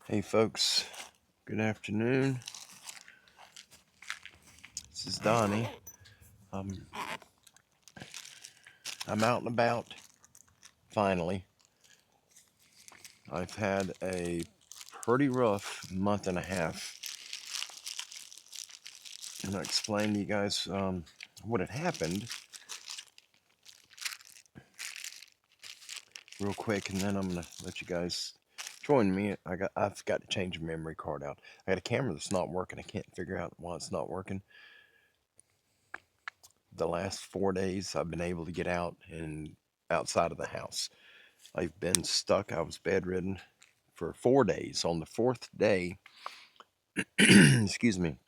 Hey folks, good afternoon. This is Donnie. Um, I'm out and about, finally. I've had a pretty rough month and a half. And I'll explain to you guys what had happened real quick, and then I'm going to let you guys join me. I've got to change a memory card out. I got a camera that's not working. I can't figure out why it's not working. The last 4 days I've been able to get out and outside of the house. I've been stuck. I was bedridden for 4 days. On the fourth day, excuse me,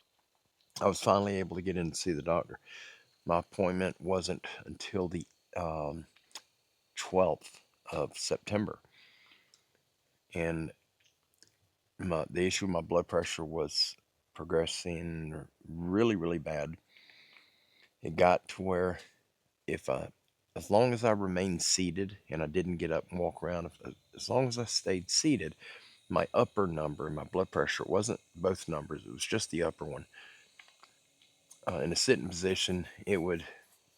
I was finally able to get in to see the doctor. My appointment wasn't until the um, 12th of September. And the issue with my blood pressure was progressing really, really bad. It got to where if I, as long as I remained seated and I didn't get up and walk around, as long as I stayed seated, my upper number, my blood pressure, it wasn't both numbers, it was just the upper one. In a sitting position, it would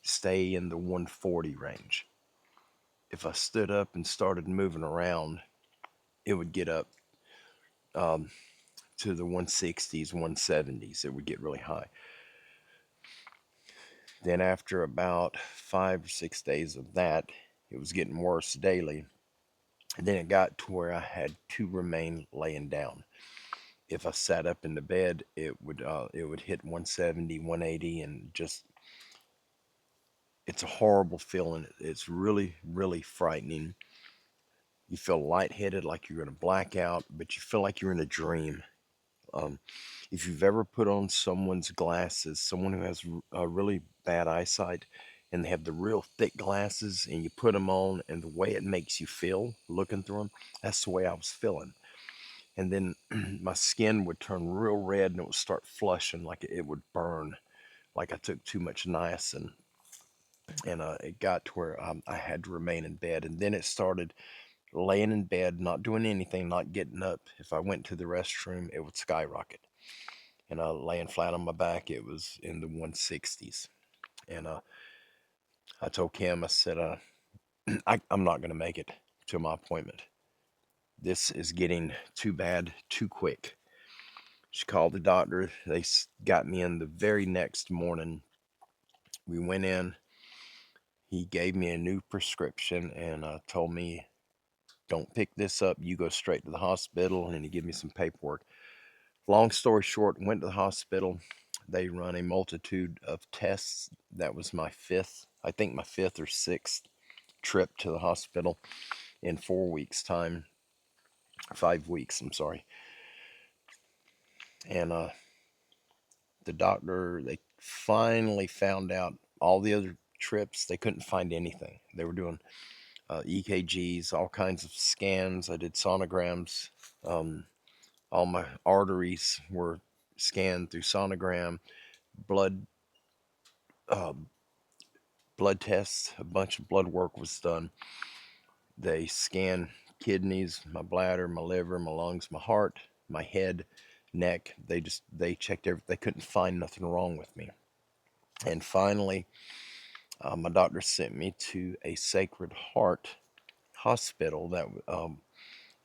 stay in the 140 range. If I stood up and started moving around, it would get up um, to the 160s, 170s. It would get really high. Then, after about 5 or 6 days of that, it was getting worse daily. And then it got to where I had to remain laying down. If I sat up in the bed, it would hit 170, 180, and just it's a horrible feeling. It's really, really frightening. You feel lightheaded, like you're going to black out, but you feel like you're in a dream. Um, if you've ever put on someone's glasses, someone who has a really bad eyesight, and they have the real thick glasses, and you put them on, and the way it makes you feel looking through them, that's the way I was feeling. And then my skin would turn real red, and it would start flushing, like it would burn, like I took too much niacin. And it got to where I had to remain in bed. And then it started laying in bed, not doing anything, not getting up. If I went to the restroom, it would skyrocket. And laying flat on my back, it was in the 160s. And I told Kim, I said, I'm not going to make it to my appointment. This is getting too bad too quick. She called the doctor. They got me in the very next morning. We went in. He gave me a new prescription and told me, don't pick this up. You go straight to the hospital. And he gave me some paperwork. Long story short, went to the hospital. They run a multitude of tests. That was my fifth, I think my fifth or sixth trip to the hospital in 4 weeks' time. 5 weeks, I'm sorry. And the doctor, they finally found out all the other trips, they couldn't find anything. They were doing EKGs, all kinds of scans. I did sonograms. Um, all my arteries were scanned through sonogram. Blood uh, blood tests, a bunch of blood work was done. They scanned kidneys, my bladder, my liver, my lungs, my heart, my head, neck. They checked everything. They couldn't find nothing wrong with me. And finally, my doctor sent me to a Sacred Heart hospital. That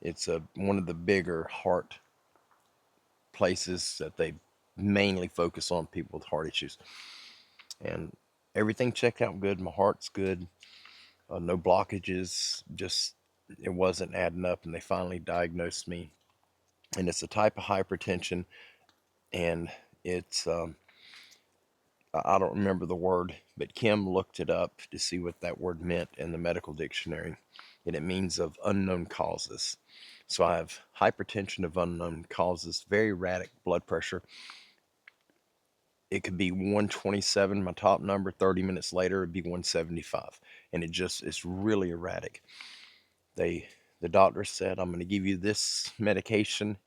it's one of the bigger heart places that they mainly focus on people with heart issues. And everything checked out good. My heart's good. No blockages. Just it wasn't adding up, and they finally diagnosed me. And it's a type of hypertension, and it's I don't remember the word, but Kim looked it up to see what that word meant in the medical dictionary, and it means of unknown causes. So I have hypertension of unknown causes, very erratic blood pressure. It could be 127, my top number. 30 minutes later, it'd be 175, and it's really erratic. They the doctor said, I'm going to give you this medication.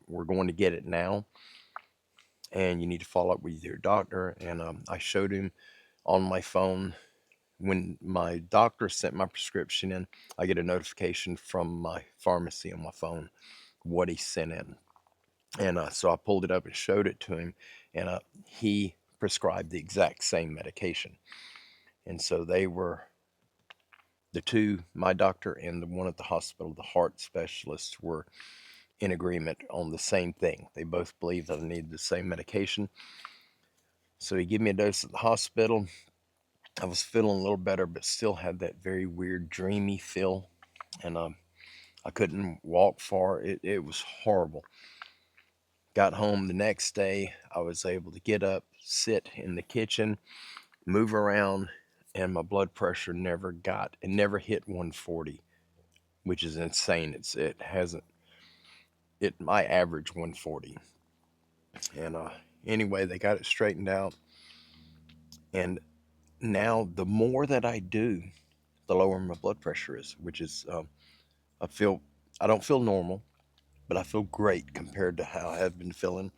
We're going to get it now, and you need to follow up with your doctor. And I showed him on my phone. When my doctor sent my prescription in, I get a notification from my pharmacy on my phone what he sent in. And so I pulled it up and showed it to him, and he prescribed the exact same medication. And so they were the two, my doctor and the one at the hospital, the heart specialist, were in agreement on the same thing. They both believed that I needed the same medication. So he gave me a dose at the hospital. I was feeling a little better, but still had that very weird, dreamy feel. And I couldn't walk far. It was horrible. Got home the next day. I was able to get up, sit in the kitchen, move around, and my blood pressure it never hit 140, which is insane. It hasn't, it, my average 140. And anyway, they got it straightened out. And now the more that I do, the lower my blood pressure is, which is, I feel, I don't feel normal, but I feel great compared to how I have been feeling.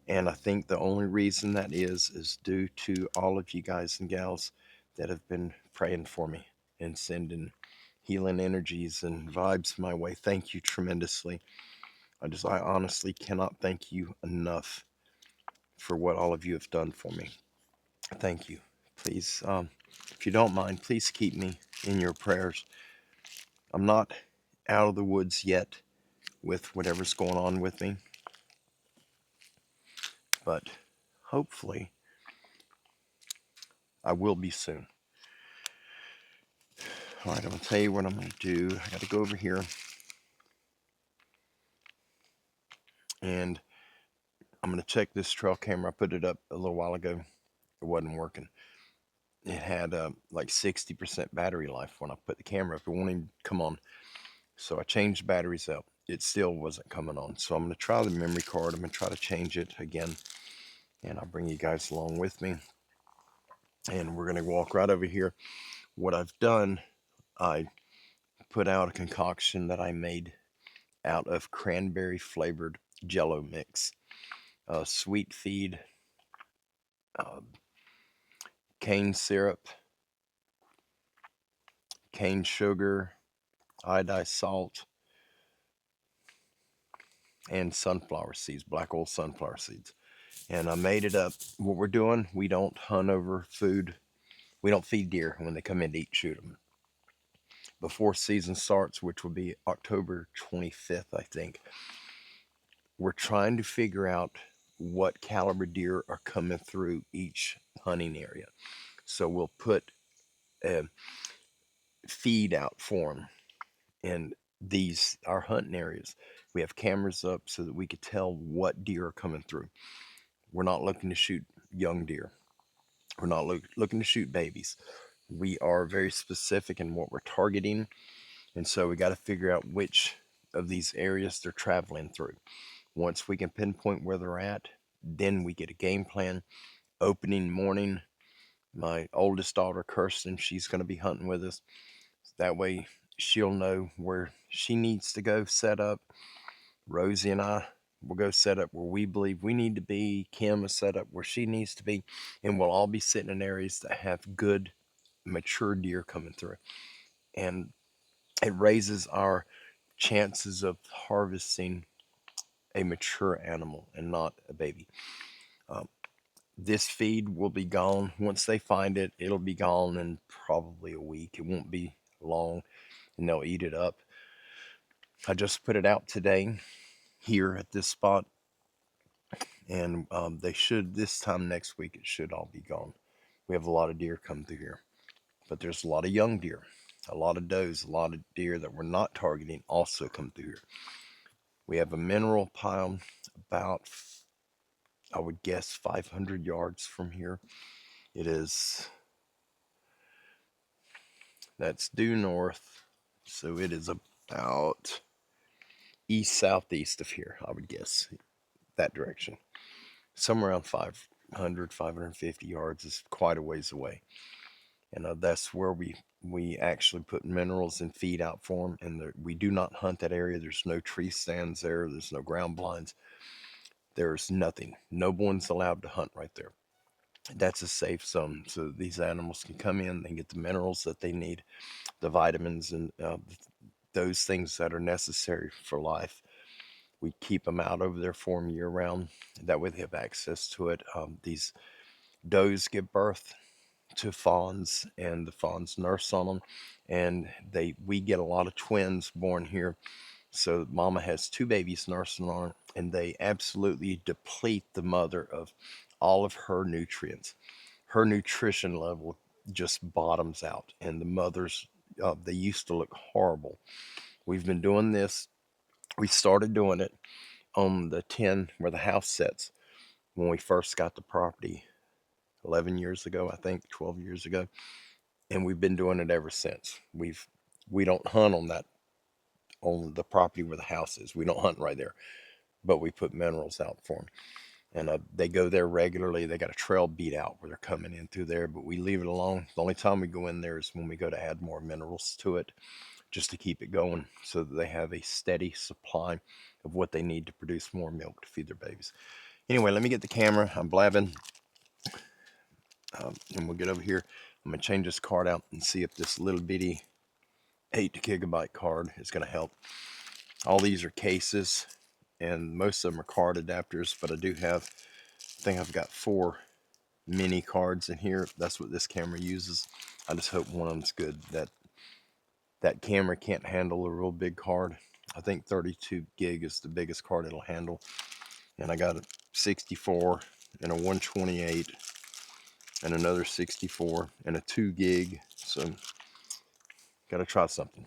And I think the only reason that is due to all of you guys and gals that have been praying for me and sending healing energies and vibes my way. Thank you tremendously. I honestly cannot thank you enough for what all of you have done for me. Thank you. Please, if you don't mind, please keep me in your prayers. I'm not out of the woods yet with whatever's going on with me, but hopefully I will be soon. All right, I'm going to tell you what I'm going to do. I got to go over here and I'm going to check this trail camera. I put it up a little while ago. It wasn't working. It had like 60% battery life when I put the camera up. It won't even come on. So I changed batteries out. It still wasn't coming on. So I'm going to try the memory card. I'm going to try to change it again. And I'll bring you guys along with me. And we're going to walk right over here. What I've done, I put out a concoction that I made out of cranberry flavored jello mix, sweet feed, uh, cane syrup, cane sugar, iodized salt, and sunflower seeds, black oil sunflower seeds. And I made it up. What we're doing, we don't hunt over food. We don't feed deer when they come in to eat, shoot them. Before season starts, which will be October 25th, I think, we're trying to figure out what caliber deer are coming through each hunting area. So we'll put a feed out for them in these our hunting areas. We have cameras up so that we could tell what deer are coming through. We're not looking to shoot young deer. We're not looking to shoot babies. We are very specific in what we're targeting, and so we got to figure out which of these areas they're traveling through. Once we can pinpoint where they're at, then we get a game plan. Opening morning, my oldest daughter, Kirsten, she's going to be hunting with us. That way, she'll know where she needs to go set up. Rosie and I will go set up where we believe we need to be. Kim will set up where she needs to be. And we'll all be sitting in areas that have good, mature deer coming through. And it raises our chances of harvesting a mature animal and not a baby. Um, this feed will be gone. Once they find it, it'll be gone in probably a week. It won't be long, and they'll eat it up. I just put it out today here at this spot, and they should, this time next week, it should all be gone. We have a lot of deer come through here, but there's a lot of young deer, a lot of does, a lot of deer that we're not targeting also come through here. We have a mineral pile about, I would guess, 500 yards from here. It is, that's due north, so it is about east southeast of here, I would guess, that direction. Somewhere around 500, 550 yards is quite a ways away. And that's where we actually put minerals and feed out for them. And we do not hunt that area. There's no tree stands there. There's no ground blinds. There's nothing. No one's allowed to hunt right there. That's a safe zone, so these animals can come in, they get the minerals that they need, the vitamins, and those things that are necessary for life. We keep them out over there for them year round. That way they have access to it. These does give birth to fawns, and the fawns nurse on them, and we get a lot of twins born here. So mama has two babies nursing on her, and they absolutely deplete the mother of all of her nutrients. Her nutrition level just bottoms out, and the mothers, they used to look horrible. We've been doing this. We started doing it on the 10 where the house sits when we first got the property 11 years ago, I think 12 years ago, and we've been doing it ever since. We don't hunt on the property where the house is. We don't hunt right there, but we put minerals out for them. And they go there regularly. They got a trail beat out where they're coming in through there, but we leave it alone. The only time we go in there is when we go to add more minerals to it, just to keep it going so that they have a steady supply of what they need to produce more milk to feed their babies. Anyway, let me get the camera. I'm blabbing. And we'll get over here. I'm going to change this card out and see if this little bitty 8 gigabyte card is going to help. All these are cases, and most of them are card adapters, but I think I've got 4 mini cards in here. That's what this camera uses. I just hope one of them's good. That camera can't handle a real big card. I think 32 gig is the biggest card it'll handle. And I got a 64 and a 128 and another 64 and a 2 gig. So gotta try something.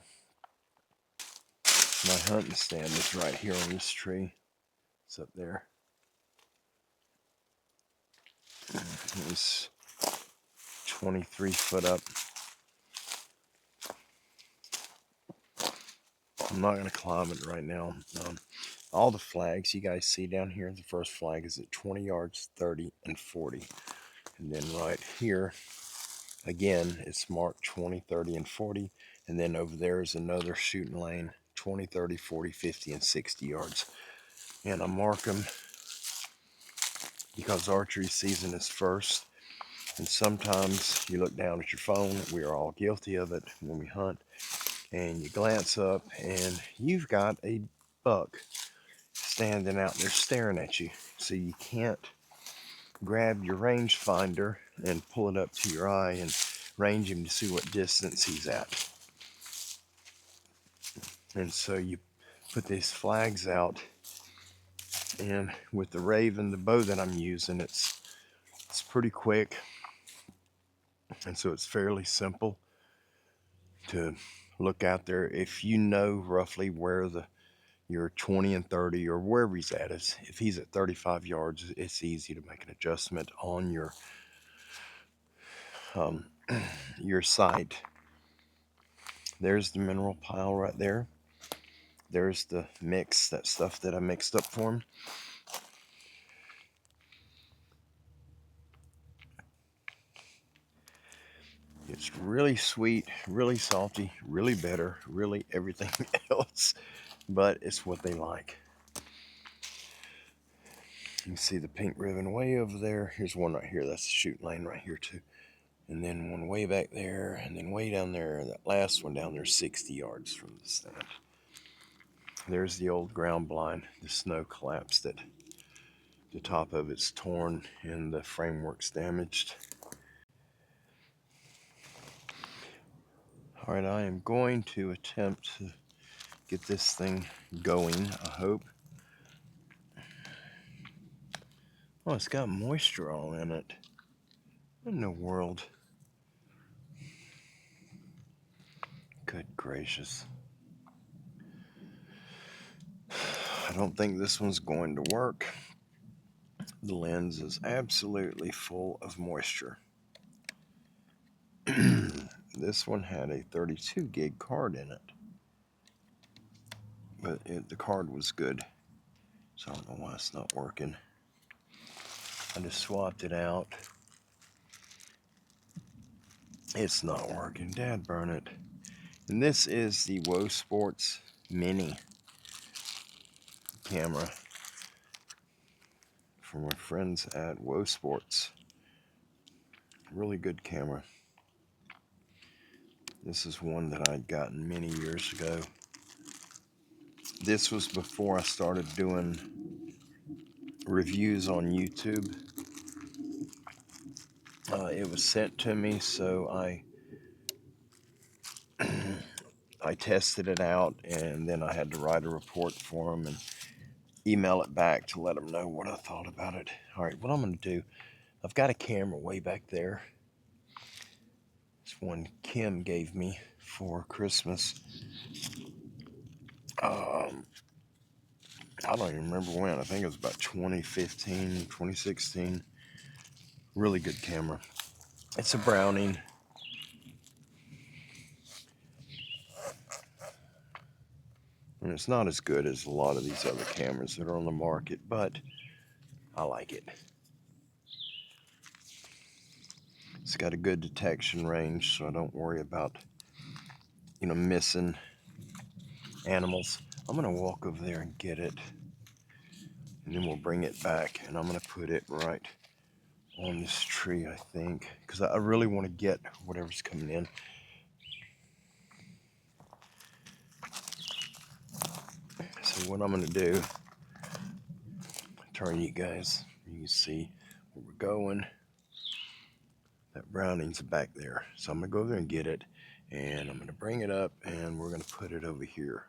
My hunting stand is right here on this tree. It's up there. It was 23 foot up. I'm not going to climb it right now. All the flags you guys see down here, the first flag is at 20 yards, 30, and 40. And then right here, again, it's marked 20, 30, and 40. And then over there is another shooting lane, 20, 30, 40, 50, and 60 yards. And I mark them because archery season is first. And sometimes you look down at your phone. We are all guilty of it when we hunt. And you glance up and you've got a buck standing out there staring at you. So you can't grab your rangefinder and pull it up to your eye and range him to see what distance he's at. And so you put these flags out, and with the Raven, the bow that I'm using, it's pretty quick, and so it's fairly simple to look out there. If you know roughly where your 20 and 30 or wherever he's at is, if he's at 35 yards, it's easy to make an adjustment on your sight. There's the mineral pile right there. There's the mix, that stuff that I mixed up for him. It's really sweet, really salty, really bitter, really everything else, but it's what they like. You can see the pink ribbon way over there. Here's one right here. That's the shooting lane right here too. And then one way back there, and then way down there. That last one down there, 60 yards from the stand. There's the old ground blind. The snow collapsed it. The top of it's torn and the framework's damaged. All right, I am going to attempt to get this thing going, I hope. Oh, it's got moisture all in it. What in the world? Good gracious. I don't think this one's going to work. The lens is absolutely full of moisture. This one had a 32 gig card in it, but the card was good, so I don't know why it's not working. I just swapped it out. It's not working. Dad burn it. And this is the Woe Sports Mini camera from my friends at Woe Sports. Really good camera. This is one that I'd gotten many years ago. This was before I started doing reviews on YouTube. It was sent to me, so I tested it out, and then I had to write a report for them and email it back to let them know what I thought about it. All right, what I'm going to do, I've got a camera way back there. It's one Kim gave me for Christmas. Um, I don't even remember when. I think it was about 2015, 2016. Really good camera. It's a Browning. And it's not as good as a lot of these other cameras that are on the market, but I like it. It's got a good detection range, so I don't worry about, missing animals. I'm going to walk over there and get it, and then we'll bring it back, and I'm going to put it right on this tree, I think, because I really want to get whatever's coming in. So what I'm going to do, turn you guys, you can see where we're going. That Browning's back there. So I'm going to go there and get it, and I'm going to bring it up, and we're going to put it over here.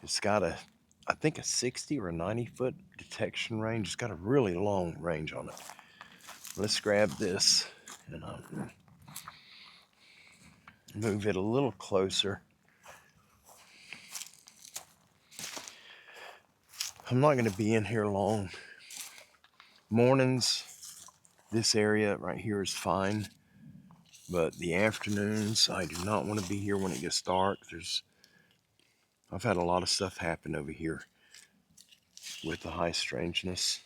It's got I think a 60 or a 90 foot detection range. It's got a really long range on it. Let's grab this and move it a little closer. I'm not going to be in here long. Mornings, this area right here is fine, but the afternoons, I do not want to be here when it gets dark. I've had a lot of stuff happen over here with the high strangeness.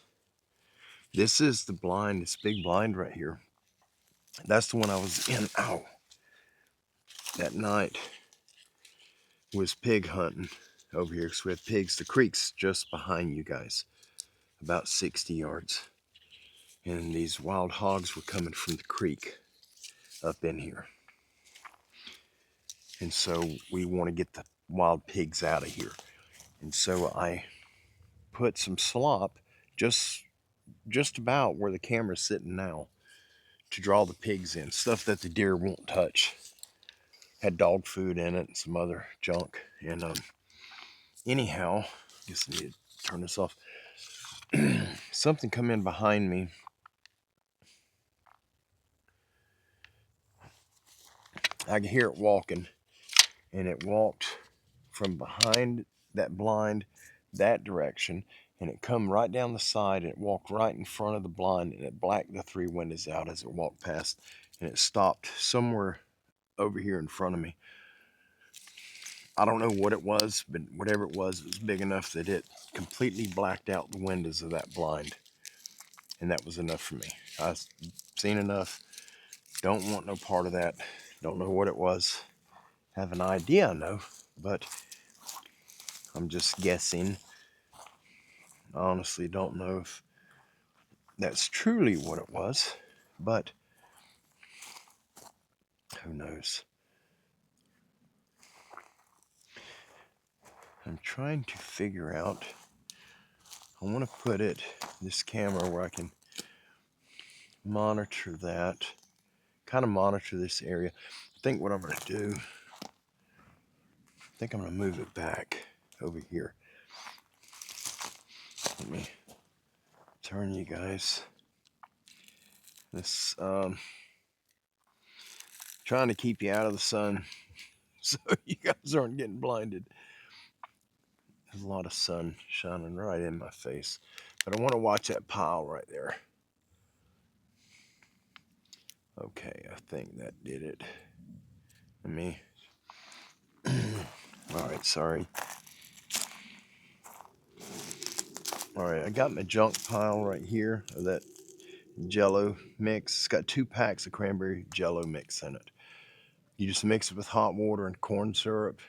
This is the blind, this big blind right here. That's the one I was in, that night. Was pig hunting over here, because we have pigs. The creek's just behind you guys, about 60 yards. And these wild hogs were coming from the creek up in here. And so we want to get the wild pigs out of here. And so I put some slop just about where the camera's sitting now to draw the pigs in. Stuff that the deer won't touch. Had dog food in it and some other junk. And anyhow, I guess I need to turn this off. Something come in behind me. I could hear it walking, and it walked from behind that blind that direction, and it come right down the side, and it walked right in front of the blind, and it blacked the three windows out as it walked past, and it stopped somewhere over here in front of me. I don't know what it was, but whatever it was big enough that it completely blacked out the windows of that blind, and that was enough for me. I've seen enough. Don't want no part of that. Don't know what it was. Have an idea, I know, but I'm just guessing. I honestly don't know if that's truly what it was, but who knows? I'm trying to figure out. I want to put this camera where I can monitor that, kind of monitor this area. I think what I'm going to do, I think I'm going to move it back over here. Let me turn you guys. This, trying to keep you out of the sun so you guys aren't getting blinded. There's a lot of sun shining right in my face, but I want to watch that pile right there. Okay, I think that did it. Let me. All right, sorry. All right, I got my junk pile right here of that Jello mix. It's got 2 packs of cranberry Jello mix in it. You just mix it with hot water and corn syrup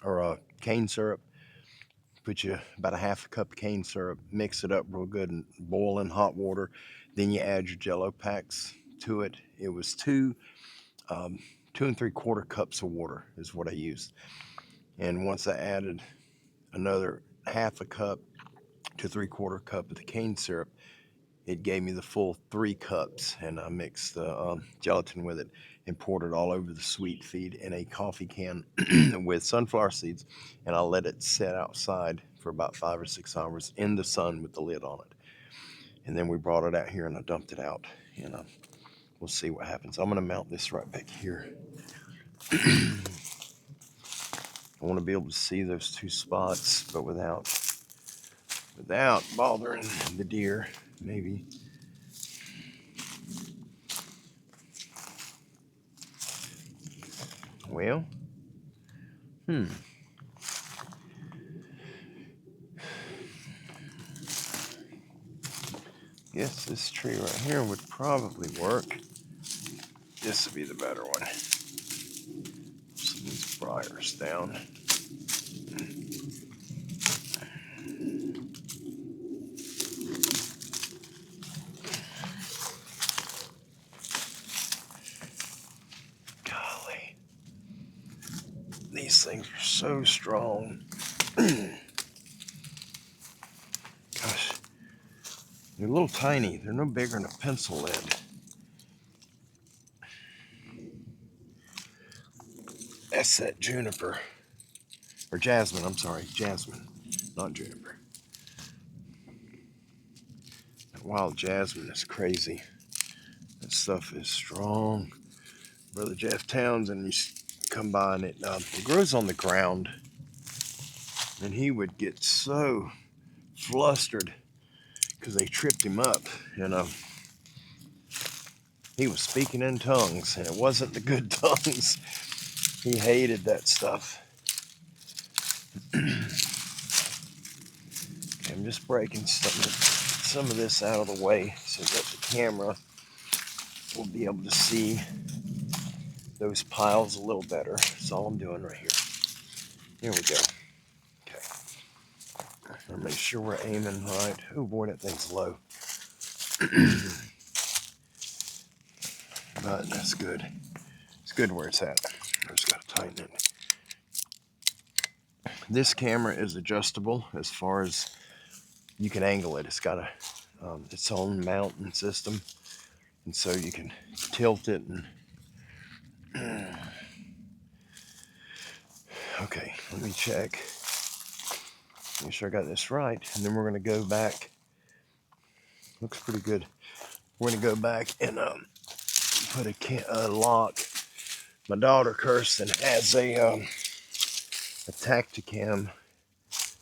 or cane syrup. Put you about a half a cup of cane syrup, mix it up real good and boil in hot water. Then you add your Jello packs to it. It was 2 3/4 cups of water is what I used. And once I added another half a cup to 3/4 cup of the cane syrup, it gave me the full 3 cups. And I mixed the gelatin with it and poured it all over the sweet feed in a coffee can with sunflower seeds. And I let it sit outside for about 5 or 6 hours in the sun with the lid on it. And then we brought it out here and I dumped it out. And we'll see what happens. I'm going to mount this right back here. I want to be able to see those 2 spots, but without bothering the deer, maybe. Well, guess this tree right here would probably work. This would be the better one. Some of these briars down. Golly, these things are so strong. Gosh, they're a little tiny. They're no bigger than a pencil lead. That's that juniper. Or jasmine, I'm sorry. Jasmine, not juniper. That wild jasmine is crazy. That stuff is strong. Brother Jeff Townsend used to come by and it grows on the ground. And he would get so flustered because they tripped him up. And he was speaking in tongues, and it wasn't the good tongues. He hated that stuff. Okay, I'm just breaking some of this out of the way so that the camera will be able to see those piles a little better. That's all I'm doing right here. Here we go. Okay. I'll make sure we're aiming right. Oh boy, that thing's low. But that's good. It's good where it's at. I just got to tighten it. This camera is adjustable as far as you can angle it. It's got its own mounting system, and so you can tilt it. And okay, let me check. Make sure I got this right, and then we're going to go back. Looks pretty good. We're going to go back and put a lock. My daughter Kirsten has a Tacticam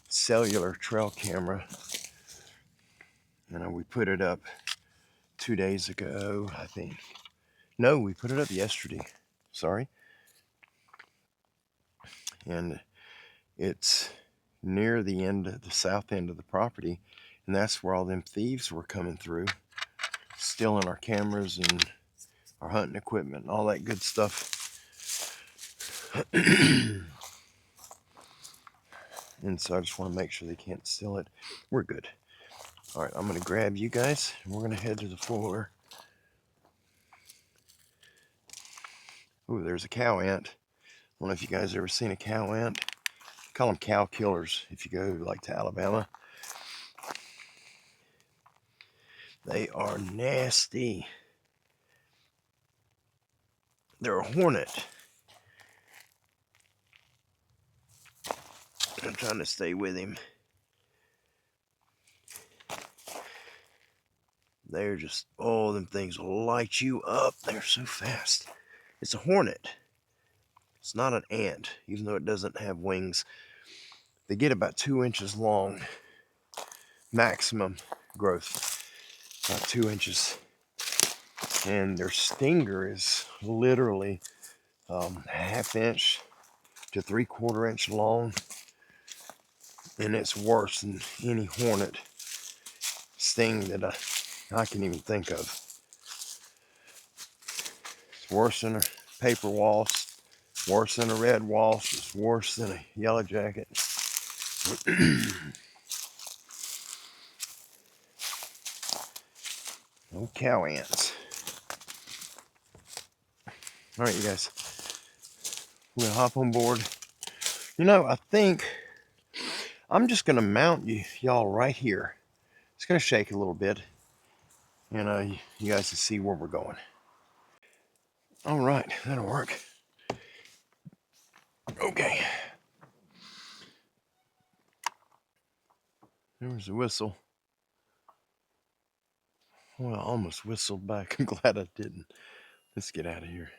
cellular trail camera, and we put it up 2 days ago, I think. No, we put it up yesterday. Sorry. And it's near the south end of the property, and that's where all them thieves were coming through, stealing our cameras and our hunting equipment and all that good stuff. And so I just want to make sure they can't steal it. We're good. All right, I'm going to grab you guys, and we're going to head to the floor. Oh, there's a cow ant. I don't know if you guys ever seen a cow ant. Call them cow killers if you go like to Alabama. They are nasty. They're a hornet. I'm trying to stay with him. They're just, oh, them things will light you up. They're so fast. It's a hornet. It's not an ant, even though it doesn't have wings. They get about 2 inches long. Maximum growth. About 2 inches. And their stinger is literally ½ inch to 3/4 inch long. And it's worse than any hornet sting that I can even think of. It's worse than a paper wasp, worse than a red wasp, it's worse than a yellow jacket. No cow ants. All right, you guys, we're gonna hop on board. You know, I think I'm just going to mount y'all right here. It's going to shake a little bit, and you guys can see where we're going. All right, that'll work. Okay. There was a whistle. Well, I almost whistled back. I'm glad I didn't. Let's get out of here.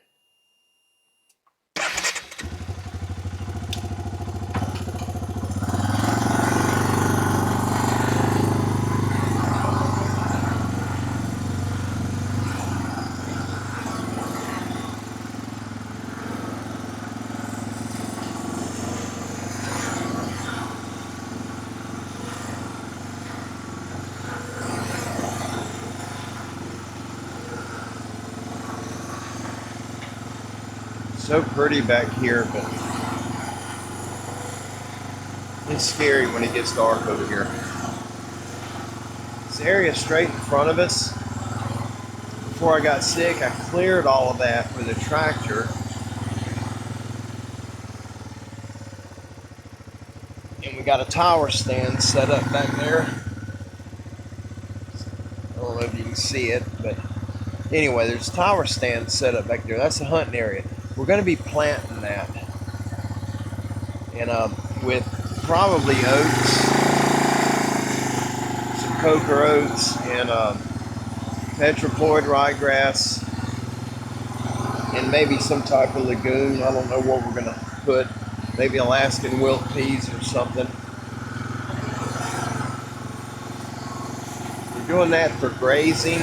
So pretty back here, but it's scary when it gets dark over here. This area straight in front of us, before I got sick, I cleared all of that with a tractor. And we got a tower stand set up back there. I don't know if you can see it, but anyway, there's a tower stand set up back there. That's the hunting area. We're going to be planting that. And with probably oats, some coker oats, and petriploid ryegrass, and maybe some type of legume. I don't know what we're going to put. Maybe Alaskan wilt peas or something. We're doing that for grazing.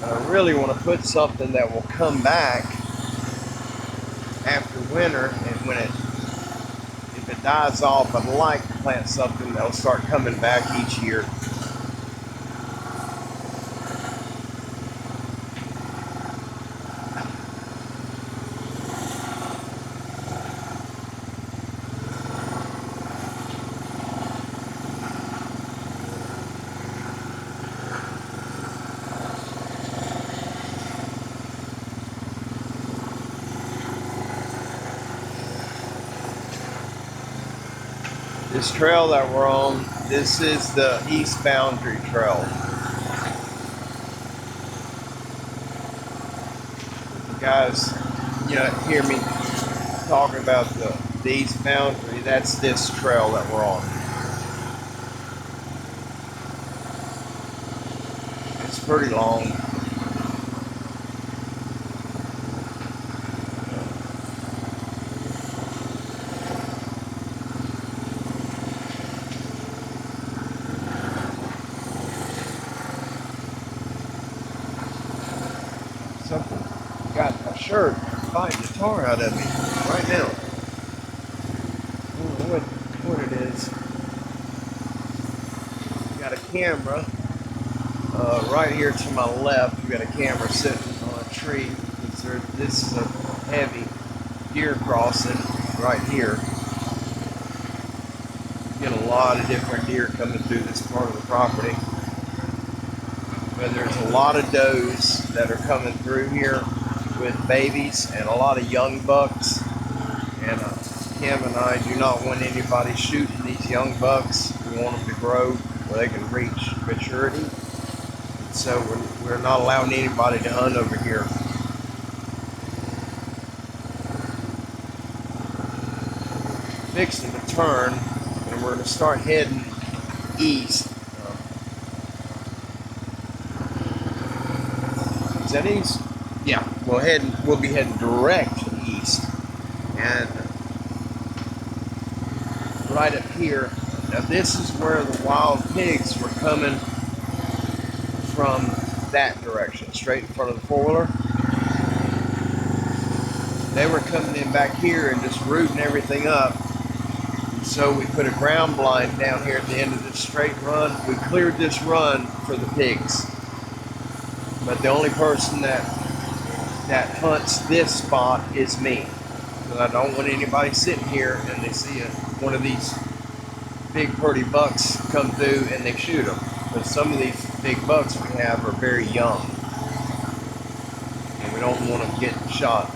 I really want to put something that will come back after winter, and if it dies off, I'd like to plant something that'll start coming back each year. This trail that we're on, this is the East Boundary Trail. You guys, hear me talking about the East Boundary. That's this trail that we're on. It's pretty long. Something got my shirt biting the tar out of me right now. I don't know what it is. We got a camera right here to my left. We got a camera sitting on a tree. This is a heavy deer crossing right here. You get a lot of different deer coming through this part of the property. But there's a lot of does that are coming through here with babies and a lot of young bucks. And Kim and I do not want anybody shooting these young bucks. We want them to grow where they can reach maturity. So we're not allowing anybody to hunt over here. Fixing to turn, and we're going to start heading east. Is that east? Yeah, we'll be heading direct east. And right up here, now this is where the wild pigs were coming from that direction, straight in front of the four-wheeler. They were coming in back here and just rooting everything up. So we put a ground blind down here at the end of this straight run. We cleared this run for the pigs. But the only person that hunts this spot is me. Because I don't want anybody sitting here and they see one of these big pretty bucks come through and they shoot them. But some of these big bucks we have are very young. And we don't want them getting shot.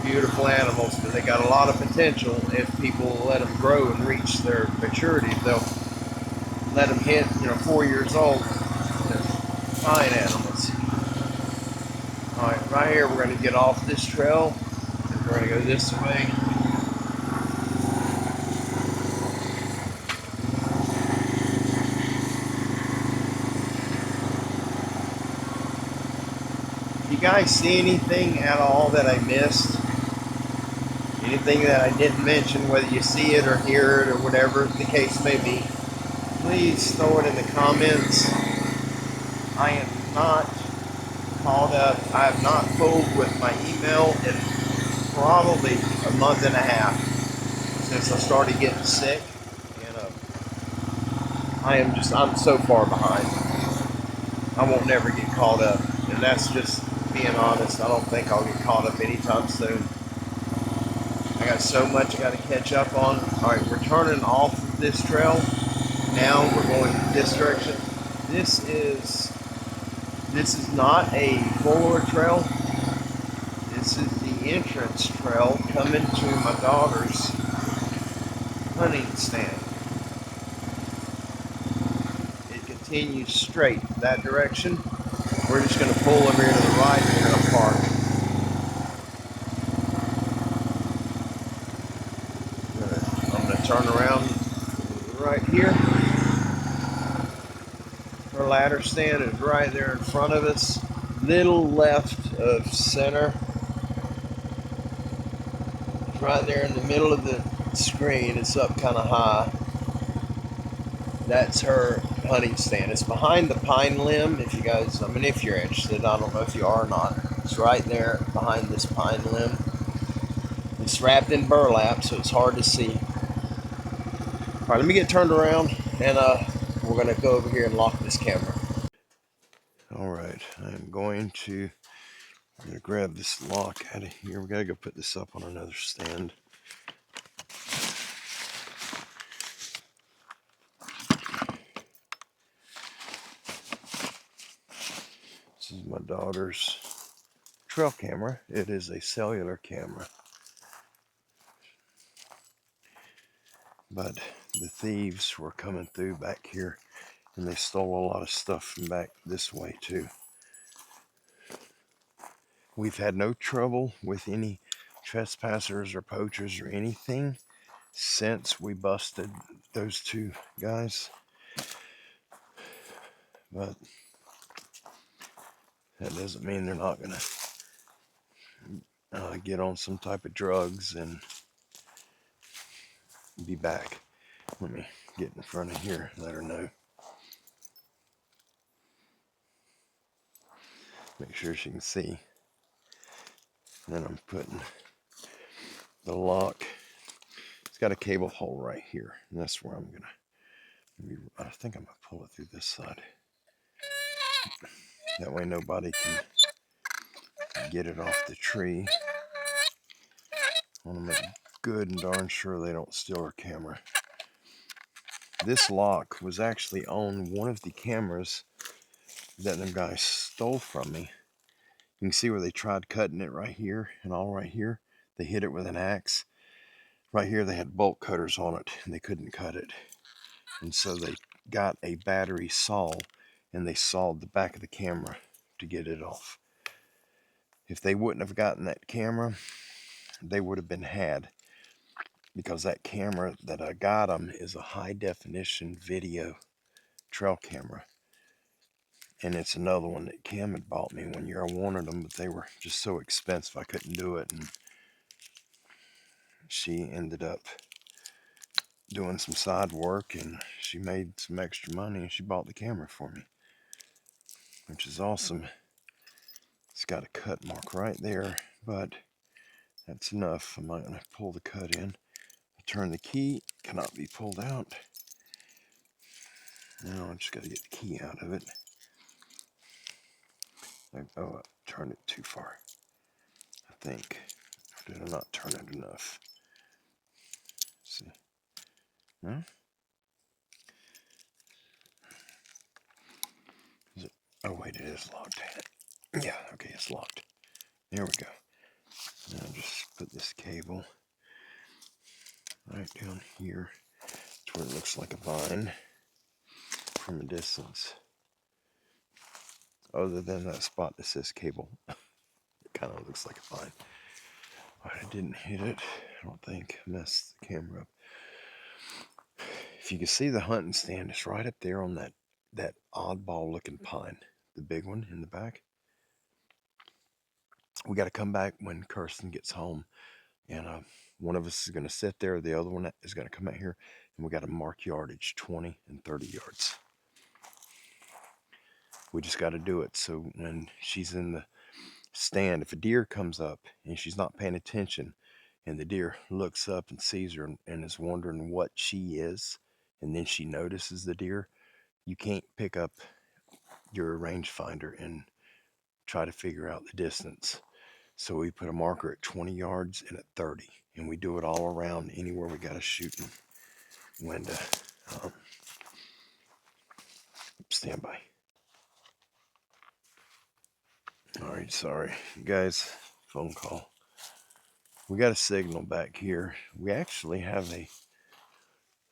beautiful animals, but they got a lot of potential if people let them grow and reach their maturity. They'll let them hit, 4 years old. They're fine animals. All right, right here we're going to get off this trail and we're going to go this way. You guys see anything at all that I missed? Anything that I didn't mention, whether you see it or hear it or whatever the case may be, please throw it in the comments. I am not caught up. I have not fooled with my email in probably a month and a half since I started getting sick. And I'm so far behind. I won't never get caught up. And that's just being honest. I don't think I'll get caught up anytime soon. I got so much I got to catch up on. All right, we're turning off of this trail. Now we're going this direction. This is not a follower trail. This is the entrance trail coming to my daughter's hunting stand. It continues straight that direction. We're just going to pull over here to the right and we're going to park. I'm going to turn around right here. Her ladder stand is right there in front of us. Little left of center. It's right there in the middle of the screen. It's up kind of high. That's her hunting stand. It's behind the pine limb. If you're interested, I don't know if you are or not. It's right there behind this pine limb. It's wrapped in burlap, so it's hard to see. All right, let me get turned around, and we're going to go over here and lock this camera. All right, I'm going to grab this lock out of here. We got to go put this up on another stand. This is my daughter's trail camera. It is a cellular camera. But the thieves were coming through back here and they stole a lot of stuff from back this way too. We've had no trouble with any trespassers or poachers or anything since we busted those two guys. But that doesn't mean they're not gonna get on some type of drugs and be back. Let me get in front of here and let her know. Make sure she can see. And then I'm putting the lock. It's got a cable hole right here, and that's where I'm gonna. I think I'm gonna pull it through this side. That way nobody can get it off the tree. I want to make good and darn sure they don't steal our camera. This lock was actually on one of the cameras that them guys stole from me. You can see where they tried cutting it right here and all right here. They hit it with an axe. Right here they had bolt cutters on it and they couldn't cut it. And so they got a battery saw and they sawed the back of the camera to get it off. If they wouldn't have gotten that camera, they would have been had, because that camera that I got them is a high definition video trail camera. And it's another one that Kim had bought me one year. I wanted them, but they were just so expensive I couldn't do it. And she ended up doing some side work and she made some extra money and she bought the camera for me, which is awesome. It's got a cut mark right there, but that's enough. I'm not going to pull the cut in. I'll turn the key, cannot be pulled out. Now I just got to get the key out of it. Oh, I turned it too far, I think. Or did I not turn it enough? Let's see. No? Is it? Oh, wait, it is locked. Yeah, okay, it's locked. There we go. Now just put this cable right down here. It's where it looks like a vine from a distance. Other than that spot that says cable, it kind of looks like a vine. Alright, I didn't hit it. I don't think. I messed the camera up. If you can see the hunting stand, it's right up there on that oddball looking pine, the big one in the back. We got to come back when Kirsten gets home, and one of us is going to sit there, the other one is going to come out here, and we got to mark yardage, 20 and 30 yards. We just got to do it so when she's in the stand, if a deer comes up and she's not paying attention, and the deer looks up and sees her and is wondering what she is, and then she notices the deer, you can't pick up your rangefinder and try to figure out the distance. So we put a marker at 20 yards and at 30, and we do it all around anywhere we got a shooting window. Stand by. All right, sorry, you guys. Phone call. We got a signal back here. We actually have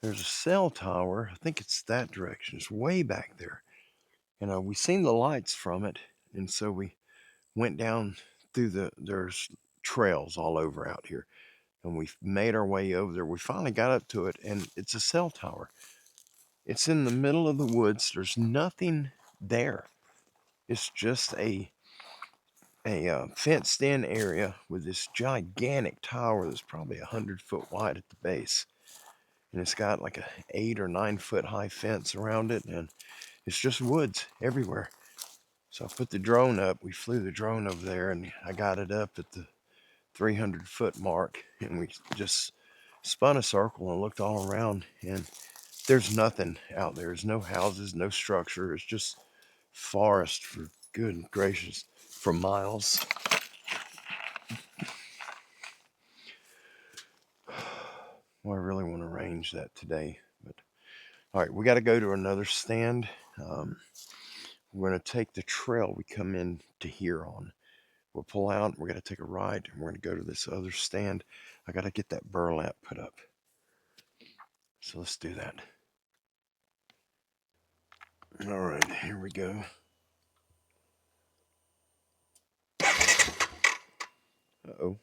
there's a cell tower. I think it's that direction. It's way back there. And we seen the lights from it, and so we went down through there's trails all over out here, and we made our way over there. We finally got up to it, and it's a cell tower. It's in the middle of the woods. There's nothing there. It's just a fenced in area with this gigantic tower that's probably 100 foot wide at the base, and it's got like a 8 or 9 foot high fence around it, and it's just woods everywhere. So I put the drone up. We flew the drone over there, and I got it up at the 300 foot mark, and we just spun a circle and looked all around, and there's nothing out there. There's no houses, no structure. It's just forest, for good gracious, for miles. Well, I really want to range that today, but all right, we got to go to another stand. We're going to take the trail we come in to here on. We'll pull out, we're going to take a ride, and we're going to go to this other stand. I got to get that burlap put up. So let's do that. All right, here we go. Uh-oh.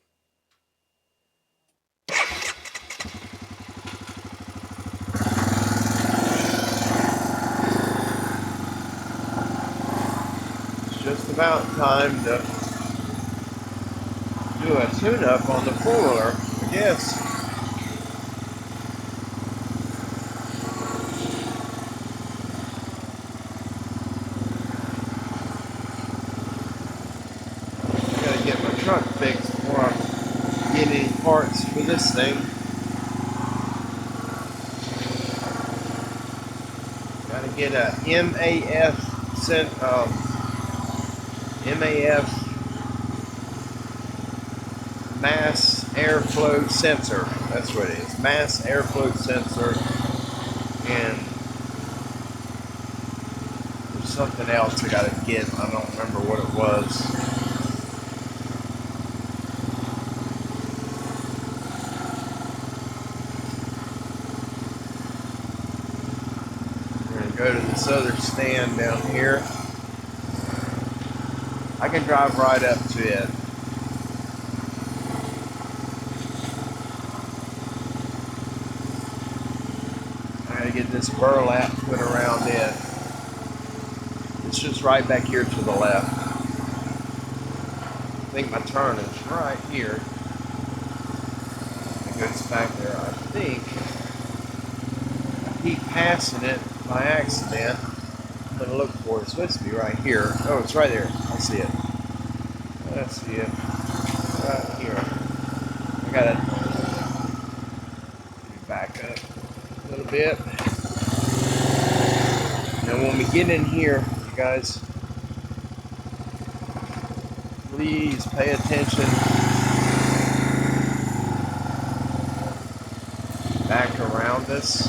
It's just about time to do a tune-up on the four-wheeler, I guess. Gotta get my truck fixed before I get any parts for this thing. Gotta get a MAF mass airflow sensor. That's what it is. Mass airflow sensor. And there's something else I gotta get. I don't remember what it was. We're gonna go to this other stand down here. I can drive right up to it. Get this burlap put around it. It's just right back here to the left. I think my turn is right here. It goes back there. I think I keep passing it by accident. I'm gonna look for it. It's supposed to be right here. Oh, it's right there. I see it. I see it. Right here. I gotta back up a little bit. And when we get in here, you guys, please pay attention. Back around us.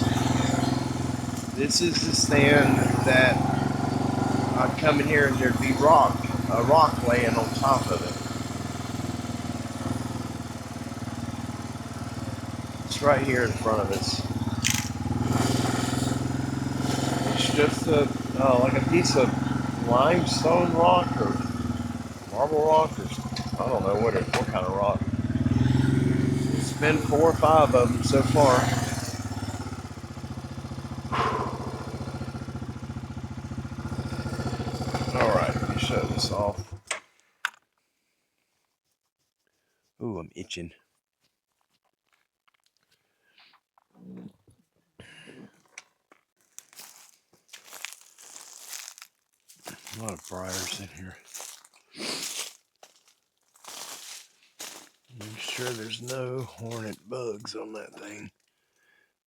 This is the stand that I'd come in here and there'd be a rock laying on top of it. right here in front of us. It's just like a piece of limestone rock or marble rock or I don't know what kind of rock. It's been 4 or 5 of them so far. All right, let me shut this off. Ooh, I'm itching. A lot of briars in here. Make sure there's no hornet bugs on that thing.